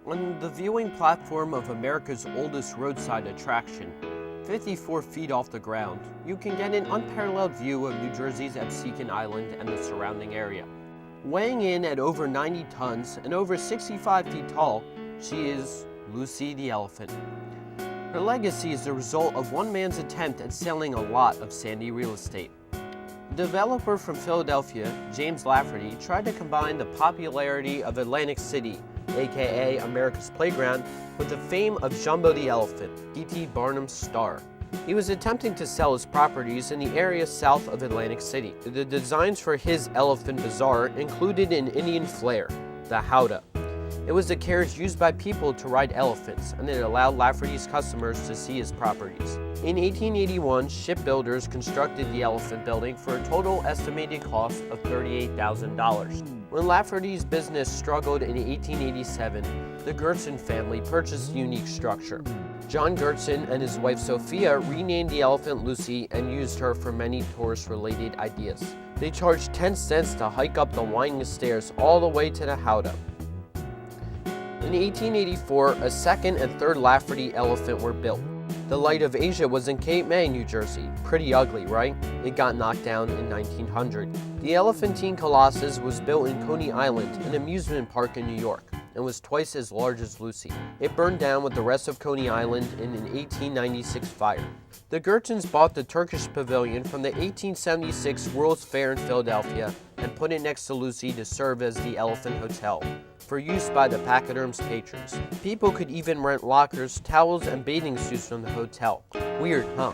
On the viewing platform of America's oldest roadside attraction, 54 feet off the ground, you can get an unparalleled view of New Jersey's Absecon Island and the surrounding area. Weighing in at over 90 tons and over 65 feet tall, she is Lucy the Elephant. Her legacy is the result of one man's attempt at selling a lot of sandy real estate. A developer from Philadelphia, James Lafferty, tried to combine the popularity of Atlantic City, aka America's Playground, with the fame of Jumbo the Elephant, P.T. Barnum's star. He was attempting to sell his properties in the area south of Atlantic City. The designs for his Elephant Bazaar included an Indian flair, the howdah. It was a carriage used by people to ride elephants, and it allowed Lafferty's customers to see his properties. In 1881, shipbuilders constructed the Elephant Building for a total estimated cost of $38,000. When Lafferty's business struggled in 1887, the Gertsen family purchased the unique structure. John Gertsen and his wife Sophia renamed the Elephant Lucy and used her for many tourist-related ideas. They charged 10 cents to hike up the winding stairs all the way to the howdah. In 1884, a second and third Lafferty Elephant were built. The Light of Asia was in Cape May, New Jersey. Pretty ugly, right? It got knocked down in 1900. The Elephantine Colossus was built in Coney Island, an amusement park in New York, and was twice as large as Lucy. It burned down with the rest of Coney Island in an 1896 fire. The Gertsens bought the Turkish Pavilion from the 1876 World's Fair in Philadelphia and put it next to Lucy to serve as the Elephant Hotel, for use by the pachyderm's patrons. People could even rent lockers, towels, and bathing suits from the hotel. Weird, huh?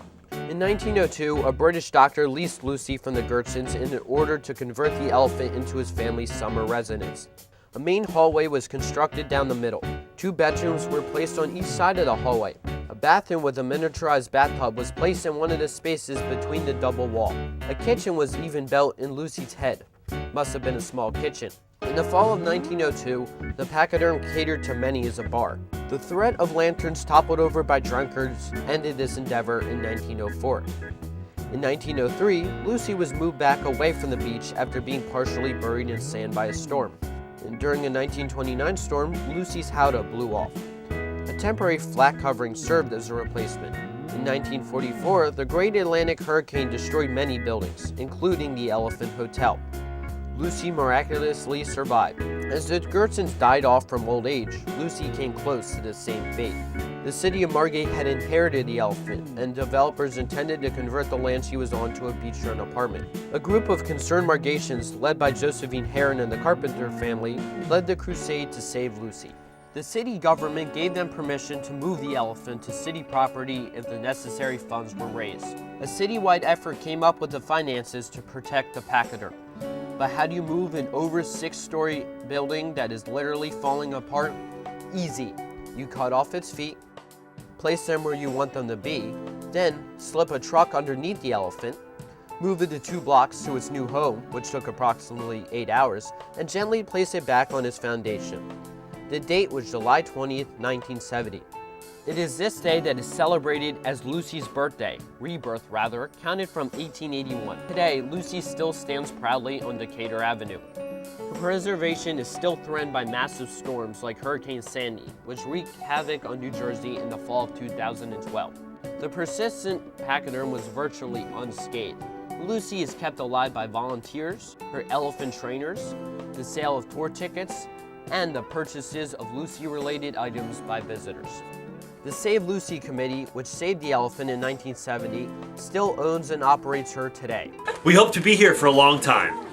In 1902, a British doctor leased Lucy from the Gertsens in order to convert the elephant into his family's summer residence. A main hallway was constructed down the middle. 2 bedrooms were placed on each side of the hallway. A bathroom with a miniaturized bathtub was placed in one of the spaces between the double wall. A kitchen was even built in Lucy's head. Must have been a small kitchen. In the fall of 1902, the Pachyderm catered to many as a bar. The threat of lanterns toppled over by drunkards ended this endeavor in 1904. In 1903, Lucy was moved back away from the beach after being partially buried in sand by a storm. And during a 1929 storm, Lucy's howdah blew off. A temporary flat covering served as a replacement. In 1944, the Great Atlantic Hurricane destroyed many buildings, including the Elephant Hotel. Lucy miraculously survived. As the Gertsens died off from old age, Lucy came close to the same fate. The city of Margate had inherited the elephant, and developers intended to convert the land she was on to a beachfront apartment. A group of concerned Margatians, led by Josephine Heron and the Carpenter family, led the crusade to save Lucy. The city government gave them permission to move the elephant to city property if the necessary funds were raised. A citywide effort came up with the finances to protect the pachyderm. But how do you move an over 6-story building that is literally falling apart? Easy. You cut off its feet, place them where you want them to be, then slip a truck underneath the elephant, move it to 2 blocks to its new home, which took approximately 8 hours, and gently place it back on its foundation. The date was July 20th, 1970. It is this day that is celebrated as Lucy's birthday, rebirth rather, counted from 1881. Today, Lucy still stands proudly on Decatur Avenue. Her preservation is still threatened by massive storms like Hurricane Sandy, which wreaked havoc on New Jersey in the fall of 2012. The persistent pachyderm was virtually unscathed. Lucy is kept alive by volunteers, her elephant trainers, the sale of tour tickets, and the purchases of Lucy-related items by visitors. The Save Lucy Committee, which saved the elephant in 1970, still owns and operates her today. We hope to be here for a long time.